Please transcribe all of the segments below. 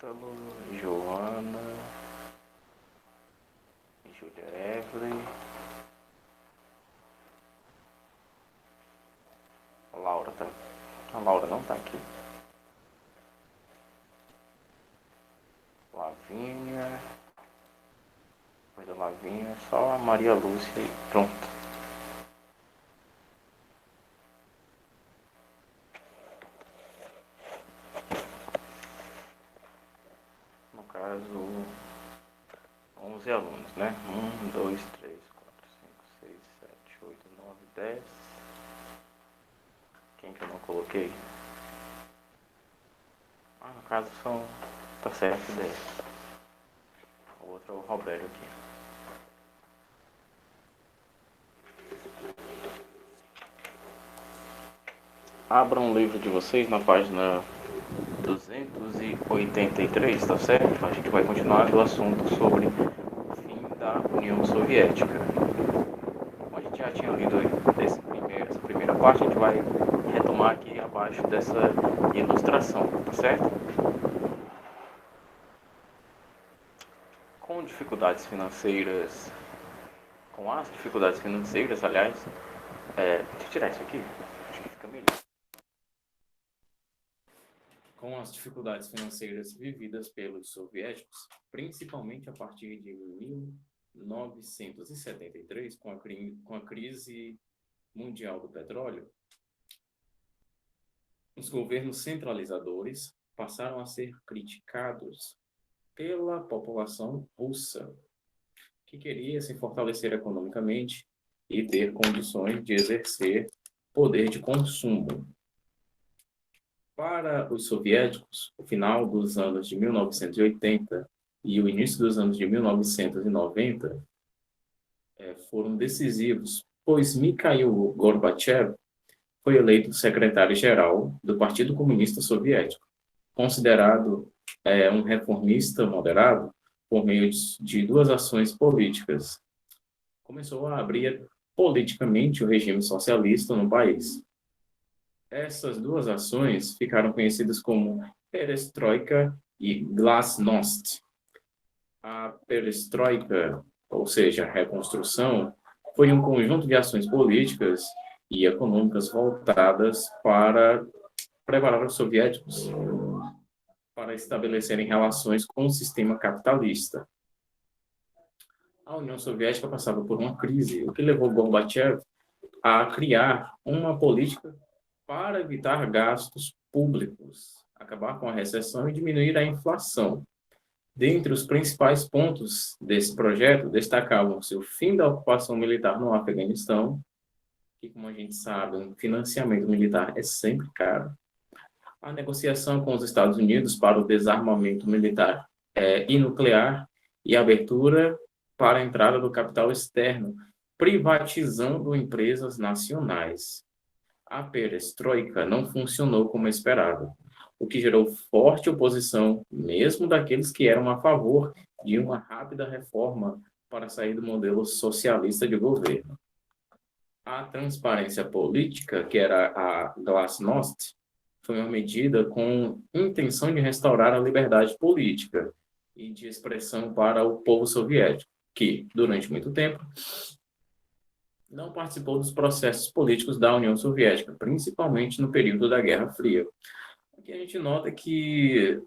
Ítalo, Joana, Júlia Evelyn, Laura tá. A Laura não tá aqui. Lavínia. Depois da Lavínia, só a Maria Lúcia e pronto. No caso, 11 alunos, né? 1, 2, 3, 4, 5, 6, 7, 8, 9, 10. Quem que eu não coloquei? No caso são. Tá certo, 10. O outro é o Roberto aqui. Abram o livro de vocês na página 283, tá certo? A gente vai continuar do assunto sobre o fim da União Soviética. Como a gente já tinha lido essa primeira parte, a gente vai retomar aqui abaixo dessa ilustração, tá certo? Com as dificuldades financeiras, aliás, deixa eu tirar isso aqui, acho que fica melhor. Com as dificuldades financeiras vividas pelos soviéticos, principalmente a partir de 1973, com a crise mundial do petróleo, os governos centralizadores passaram a ser criticados pela população russa, que queria se fortalecer economicamente e ter condições de exercer poder de consumo. Para os soviéticos, o final dos anos de 1980 e o início dos anos de 1990 foram decisivos, pois Mikhail Gorbachev foi eleito secretário-geral do Partido Comunista Soviético, considerado um reformista moderado por meio de duas ações políticas. Começou a abrir politicamente o regime socialista no país. Essas duas ações ficaram conhecidas como Perestroika e Glasnost. A Perestroika, ou seja, a reconstrução, foi um conjunto de ações políticas e econômicas voltadas para preparar os soviéticos para estabelecerem relações com o sistema capitalista. A União Soviética passava por uma crise, o que levou Gorbachev a criar uma política para evitar gastos públicos, acabar com a recessão e diminuir a inflação. Dentre os principais pontos desse projeto, destacavam-se o fim da ocupação militar no Afeganistão, que, como a gente sabe, o financiamento militar é sempre caro, a negociação com os Estados Unidos para o desarmamento militar e nuclear e a abertura para a entrada do capital externo, privatizando empresas nacionais. A perestroika não funcionou como esperado, o que gerou forte oposição, mesmo daqueles que eram a favor de uma rápida reforma para sair do modelo socialista de governo. A transparência política, que era a glasnost, foi uma medida com intenção de restaurar a liberdade política e de expressão para o povo soviético, que, durante muito tempo, não participou dos processos políticos da União Soviética, principalmente no período da Guerra Fria. Aqui a gente nota que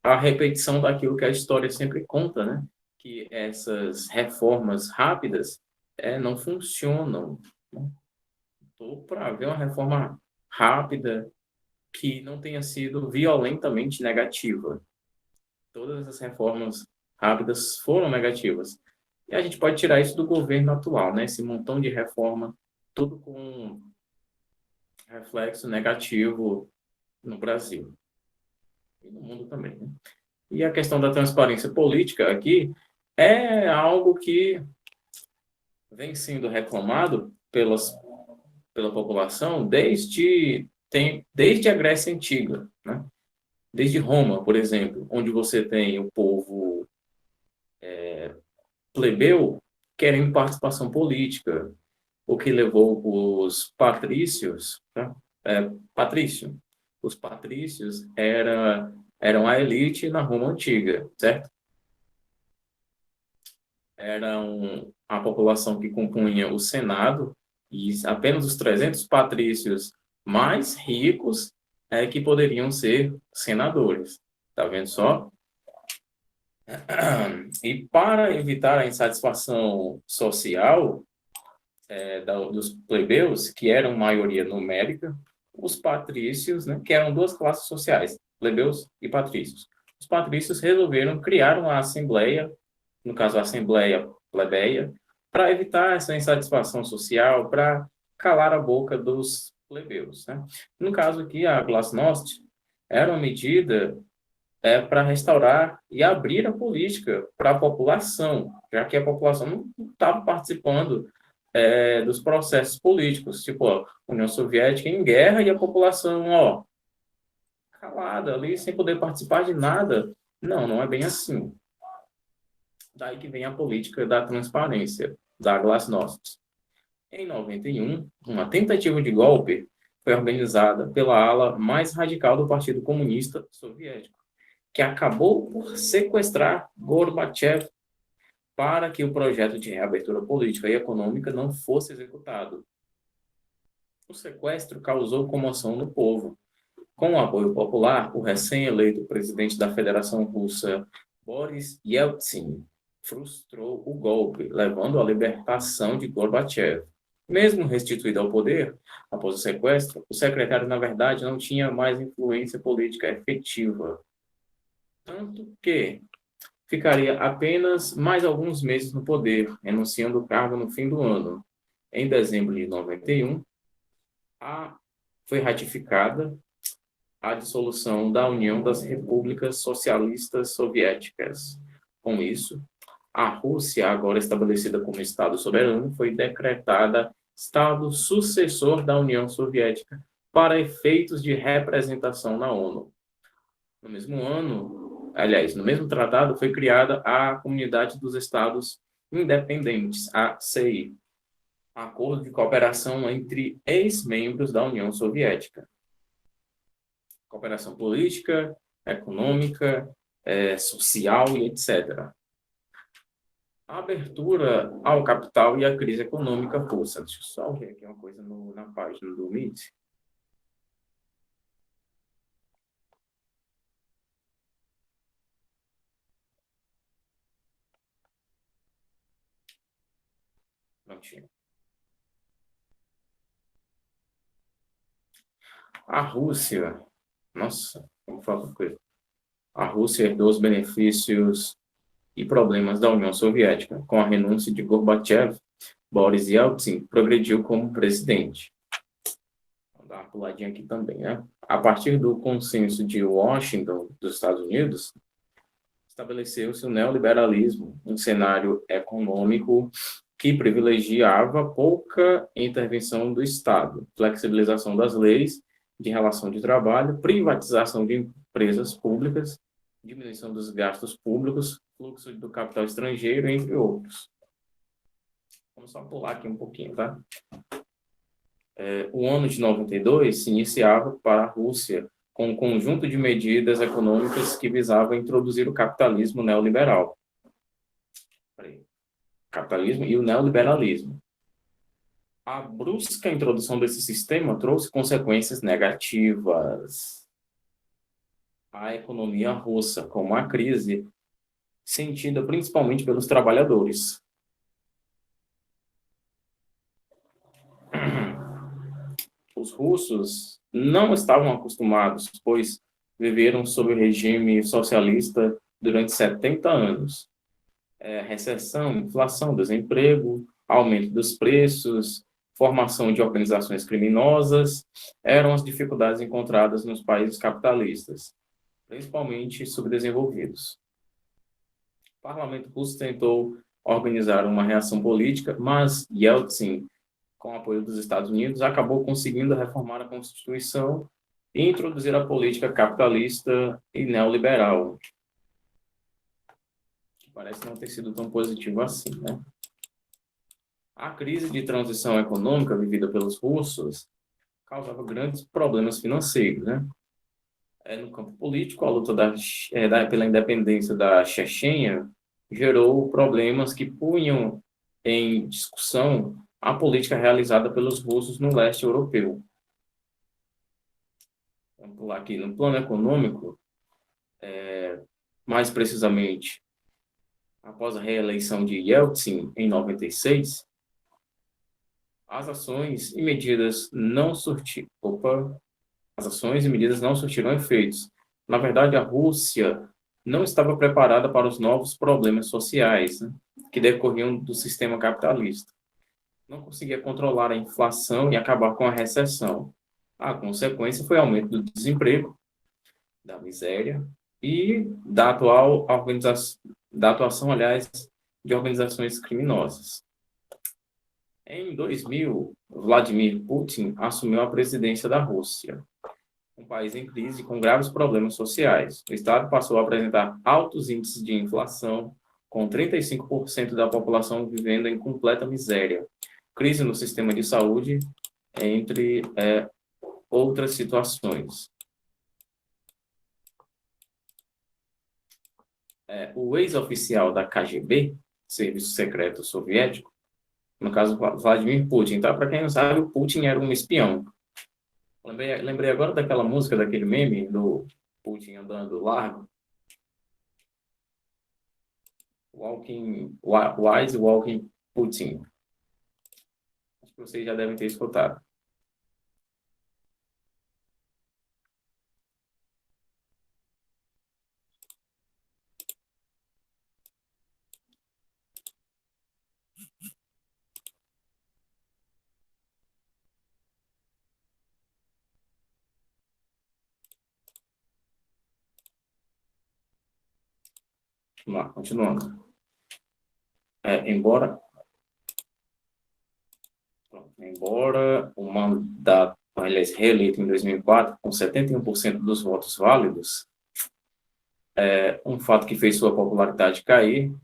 a repetição daquilo que a história sempre conta, né? Que essas reformas rápidas não funcionam. Estou para ver uma reforma rápida que não tenha sido violentamente negativa. Todas as reformas rápidas foram negativas. E a gente pode tirar isso do governo atual, né? Esse montão de reforma, tudo com reflexo negativo no Brasil e no mundo também, né? E a questão da transparência política aqui é algo que vem sendo reclamado pela população desde a Grécia Antiga, né? Desde Roma, por exemplo, onde você tem o povo plebeu querendo participação política, o que levou os patrícios, tá? Os patrícios era eram a elite na Roma antiga, certo? Eram a população que compunha o Senado e apenas os 300 patrícios mais ricos é que poderiam ser senadores. Tá vendo só? E para evitar a insatisfação social dos plebeus, que eram maioria numérica, os patrícios, né, que eram duas classes sociais, plebeus e patrícios. Os patrícios resolveram criar uma assembleia, no caso a Assembleia Plebeia, para evitar essa insatisfação social, para calar a boca dos plebeus. Né? No caso aqui, a Glasnost era uma medida para restaurar e abrir a política para a população, já que a população não estava participando dos processos políticos, tipo, ó, União Soviética em guerra e a população, ó, calada ali, sem poder participar de nada. Não, não é bem assim. Daí que vem a política da transparência, da Glasnost. Em 91, uma tentativa de golpe foi organizada pela ala mais radical do Partido Comunista Soviético, que acabou por sequestrar Gorbachev para que o projeto de reabertura política e econômica não fosse executado. O sequestro causou comoção no povo. Com o apoio popular, o recém-eleito presidente da Federação Russa, Boris Yeltsin, frustrou o golpe, levando à libertação de Gorbachev. Mesmo restituído ao poder, após o sequestro, o secretário, na verdade, não tinha mais influência política efetiva. Tanto que ficaria apenas mais alguns meses no poder, renunciando o cargo no fim do ano. Em dezembro de 91, foi ratificada a dissolução da União das Repúblicas Socialistas Soviéticas. Com isso, a Rússia, agora estabelecida como Estado soberano, foi decretada Estado sucessor da União Soviética para efeitos de representação na ONU. No mesmo ano, aliás, no mesmo tratado, foi criada a Comunidade dos Estados Independentes, a CI, acordo de cooperação entre ex-membros da União Soviética. Cooperação política, econômica, social e etc. A abertura ao capital e a crise econômica russa. Deixa eu só ver aqui uma coisa na página do Meet. Prontinho. A Rússia, nossa, vamos falar uma coisa. A Rússia herdou os benefícios e problemas da União Soviética. Com a renúncia de Gorbachev, Boris Yeltsin progrediu como presidente. Vou dar uma puladinha aqui também, né? A partir do consenso de Washington, dos Estados Unidos, estabeleceu-se o neoliberalismo, um cenário econômico que privilegiava pouca intervenção do Estado, flexibilização das leis de relação de trabalho, privatização de empresas públicas, diminuição dos gastos públicos, fluxo do capital estrangeiro, entre outros. Vamos só pular aqui um pouquinho, tá? O ano de 92 se iniciava para a Rússia com um conjunto de medidas econômicas que visavam introduzir o capitalismo neoliberal. Capitalismo e o neoliberalismo. A brusca introdução desse sistema trouxe consequências negativas à economia russa, como a crise sentida principalmente pelos trabalhadores. Os russos não estavam acostumados, pois viveram sob o regime socialista durante 70 anos. Recessão, inflação, desemprego, aumento dos preços, formação de organizações criminosas, eram as dificuldades encontradas nos países capitalistas, principalmente subdesenvolvidos. O parlamento russo tentou organizar uma reação política, mas Yeltsin, com o apoio dos Estados Unidos, acabou conseguindo reformar a Constituição e introduzir a política capitalista e neoliberal, que parece não ter sido tão positivo assim, né? A crise de transição econômica vivida pelos russos causava grandes problemas financeiros, né? No campo político, a luta pela independência da Chechênia gerou problemas que punham em discussão a política realizada pelos russos no leste europeu. Vamos pular aqui no plano econômico, mais precisamente, após a reeleição de Yeltsin em 96, as ações e medidas não surtiram efeitos. Na verdade, a Rússia não estava preparada para os novos problemas sociais, né, que decorriam do sistema capitalista. Não conseguia controlar a inflação e acabar com a recessão. A consequência foi o aumento do desemprego, da miséria e da atuação, aliás, de organizações criminosas. Em 2000, Vladimir Putin assumiu a presidência da Rússia, um país em crise com graves problemas sociais. O Estado passou a apresentar altos índices de inflação, com 35% da população vivendo em completa miséria, crise no sistema de saúde, entre outras situações. O ex-oficial da KGB, Serviço Secreto Soviético, no caso Vladimir Putin, tá? Para quem não sabe, o Putin era um espião. Lembrei agora daquela música, daquele meme do Putin andando largo. Wise Walking Putin. Acho que vocês já devem ter escutado. Vamos lá, continuando. Embora o mandato, aliás, reeleito em 2004, com 71% dos votos válidos, um fato que fez sua popularidade cair,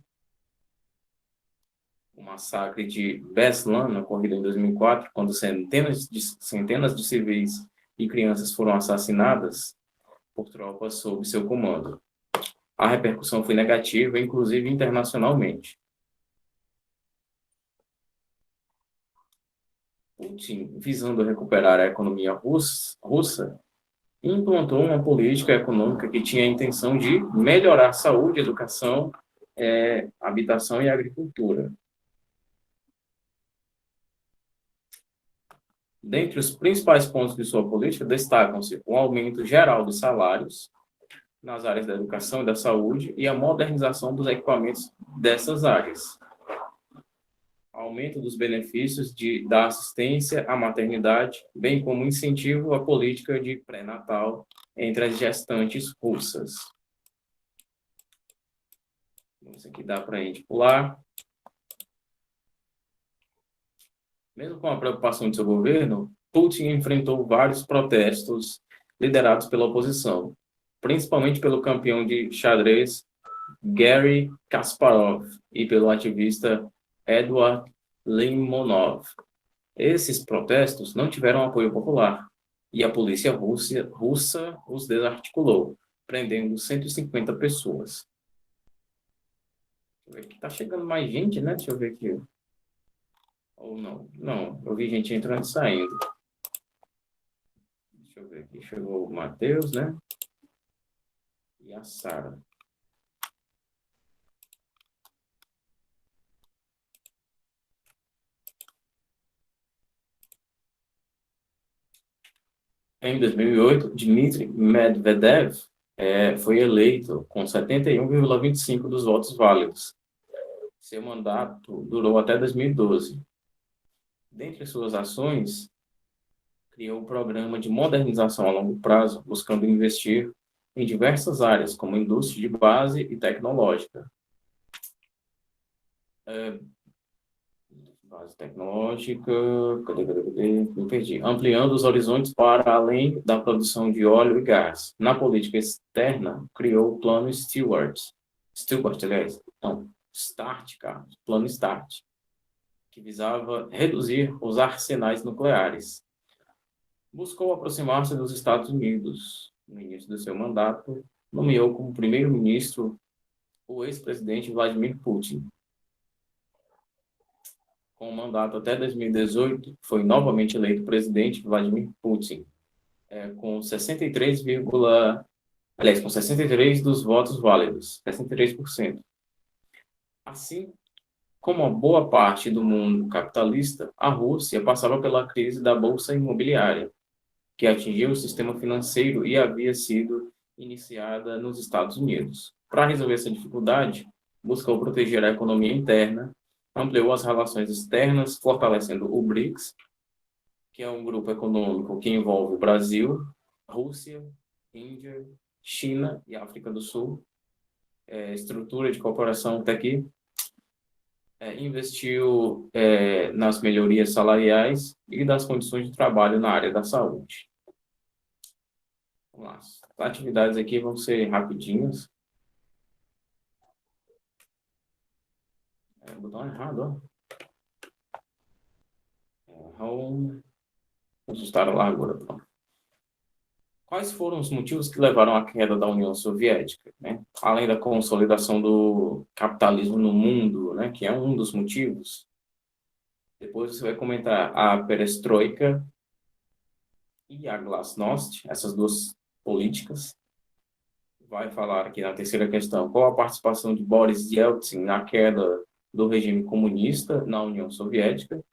o massacre de Beslan, ocorrido em 2004, quando centenas de civis e crianças foram assassinadas por tropas sob seu comando. A repercussão foi negativa, inclusive internacionalmente. Putin, visando recuperar a economia russa, implantou uma política econômica que tinha a intenção de melhorar saúde, educação, habitação e agricultura. Dentre os principais pontos de sua política, destacam-se o aumento geral dos salários nas áreas da educação e da saúde e a modernização dos equipamentos dessas áreas. Aumento dos benefícios da assistência à maternidade, bem como incentivo à política de pré-natal entre as gestantes russas. Isso aqui dá para a gente pular. Mesmo com a preocupação de seu governo, Putin enfrentou vários protestos liderados pela oposição, principalmente pelo campeão de xadrez Garry Kasparov e pelo ativista Eduard Limonov. Esses protestos não tiveram apoio popular e a polícia russa os desarticulou, prendendo 150 pessoas. Deixa eu ver aqui. Tá chegando mais gente, né? Deixa eu ver aqui. Ou não? Não, eu vi gente entrando e saindo. Deixa eu ver aqui. Chegou o Matheus, né? E a Sara. Em 2008, Dmitry Medvedev foi eleito com 71,25% dos votos válidos. Seu mandato durou até 2012. Dentre suas ações, criou um programa de modernização a longo prazo, buscando investir em diversas áreas, como indústria de base e tecnológica. Base tecnológica, me perdi. Ampliando os horizontes para além da produção de óleo e gás. Na política externa, criou o Plano Plano START, que visava reduzir os arsenais nucleares. Buscou aproximar-se dos Estados Unidos, no início do seu mandato, nomeou como primeiro-ministro o ex-presidente Vladimir Putin. Com o mandato até 2018, foi novamente eleito presidente Vladimir Putin, com 63, aliás, com 63 dos votos válidos, 63%. Assim, como a boa parte do mundo capitalista, a Rússia passava pela crise da bolsa imobiliária, que atingiu o sistema financeiro e havia sido iniciada nos Estados Unidos. Para resolver essa dificuldade, buscou proteger a economia interna, ampliou as relações externas, fortalecendo o BRICS, que é um grupo econômico que envolve o Brasil, Rússia, Índia, China e África do Sul. Estrutura de cooperação até aqui. Investiu nas melhorias salariais e das condições de trabalho na área da saúde. Vamos lá. As atividades aqui vão ser rapidinhas. Botão errado, ó. Home. Vamos ajustar a largura. Pronto. Quais foram os motivos que levaram à queda da União Soviética, né? Além da consolidação do capitalismo no mundo, né, que é um dos motivos. Depois você vai comentar a perestroika e a glasnost, essas duas políticas. Vai falar aqui na terceira questão qual a participação de Boris Yeltsin na queda do regime comunista na União Soviética.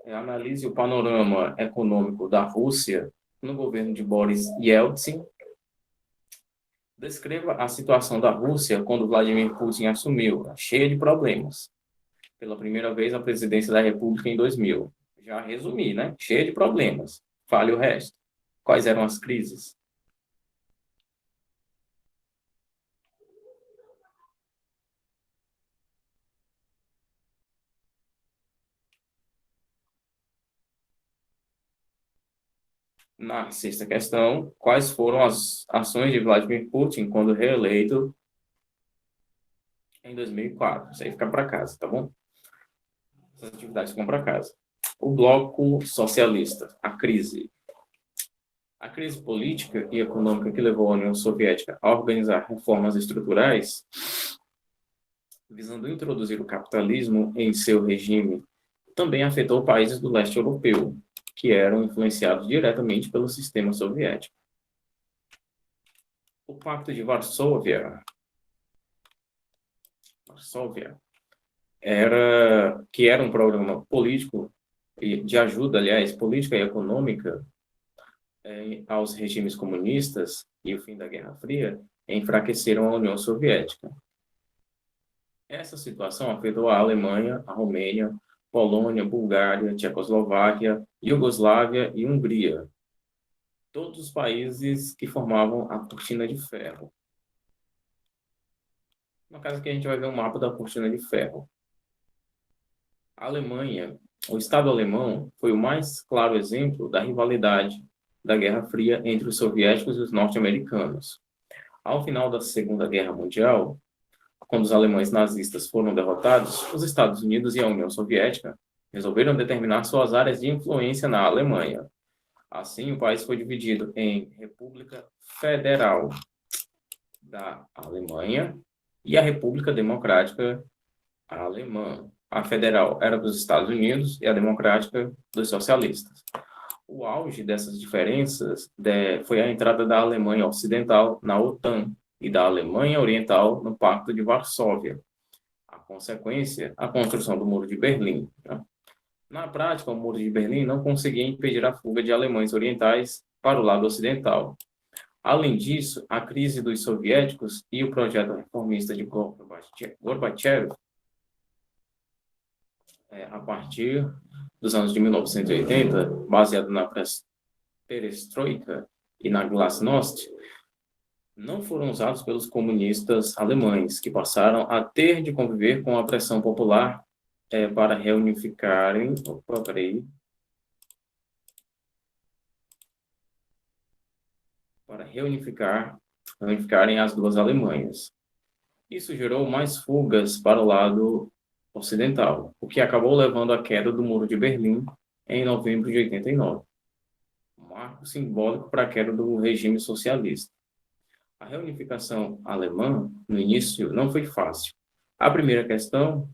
Analise o panorama econômico da Rússia no governo de Boris Yeltsin. Descreva a situação da Rússia quando Vladimir Putin assumiu, cheia de problemas. Pela primeira vez a presidência da República em 2000. Já resumi, né? Cheia de problemas. Fale o resto. Quais eram as crises? Na sexta questão, quais foram as ações de Vladimir Putin quando reeleito em 2004? Isso aí fica para casa, tá bom? Essas atividades ficam para casa. O Bloco Socialista, a crise. A crise política e econômica que levou a União Soviética a organizar reformas estruturais, visando introduzir o capitalismo em seu regime, também afetou países do leste europeu, que eram influenciados diretamente pelo sistema soviético. O Pacto de Varsóvia era um programa político de ajuda, aliás, política e econômica aos regimes comunistas e o fim da Guerra Fria enfraqueceram a União Soviética. Essa situação afetou a Alemanha, a Romênia, Polônia, Bulgária, Tchecoslováquia, Iugoslávia e Hungria. Todos os países que formavam a cortina de ferro. No caso aqui a gente vai ver um mapa da cortina de ferro. A Alemanha, o Estado alemão, foi o mais claro exemplo da rivalidade da Guerra Fria entre os soviéticos e os norte-americanos. Ao final da Segunda Guerra Mundial, quando os alemães nazistas foram derrotados, os Estados Unidos e a União Soviética resolveram determinar suas áreas de influência na Alemanha. Assim, o país foi dividido em República Federal da Alemanha e a República Democrática Alemã. A federal era dos Estados Unidos e a democrática dos socialistas. O auge dessas diferenças foi a entrada da Alemanha Ocidental na OTAN e da Alemanha Oriental no Pacto de Varsóvia. A consequência, a construção do Muro de Berlim. Na prática, o Muro de Berlim não conseguia impedir a fuga de alemães orientais para o lado ocidental. Além disso, a crise dos soviéticos e o projeto reformista de Gorbachev, a partir dos anos de 1980, baseado na perestroika e na glasnost, não foram usados pelos comunistas alemães, que passaram a ter de conviver com a pressão popular para reunificarem reunificarem as duas Alemanhas. Isso gerou mais fugas para o lado ocidental, o que acabou levando à queda do Muro de Berlim em novembro de 89. um marco simbólico para a queda do regime socialista. A reunificação alemã, no início, não foi fácil. A primeira questão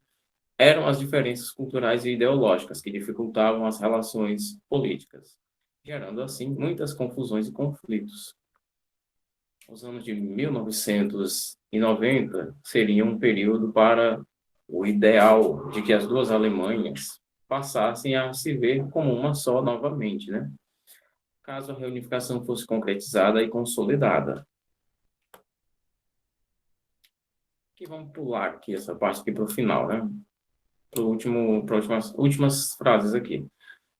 eram as diferenças culturais e ideológicas que dificultavam as relações políticas, gerando, assim, muitas confusões e conflitos. Os anos de 1990 seriam um período para o ideal de que as duas Alemanhas passassem a se ver como uma só novamente, né? Caso a reunificação fosse concretizada e consolidada. E vamos pular aqui essa parte aqui para o final, né? Para últimas frases aqui.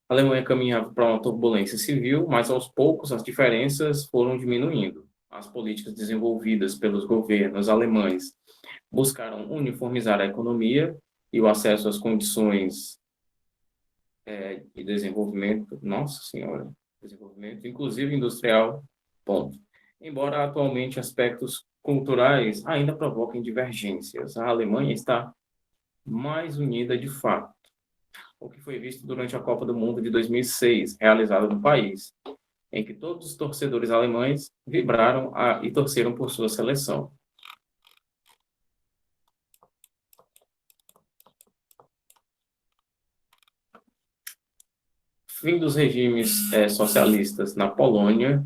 A Alemanha caminhava para uma turbulência civil, mas aos poucos as diferenças foram diminuindo. As políticas desenvolvidas pelos governos alemães buscaram uniformizar a economia e o acesso às condições de desenvolvimento, nossa senhora, desenvolvimento, inclusive industrial, ponto. Embora atualmente aspectos culturais ainda provoquem divergências, a Alemanha está mais unida de fato, o que foi visto durante a Copa do Mundo de 2006, realizada no país, em que todos os torcedores alemães vibraram e torceram por sua seleção. Fim dos regimes socialistas na Polônia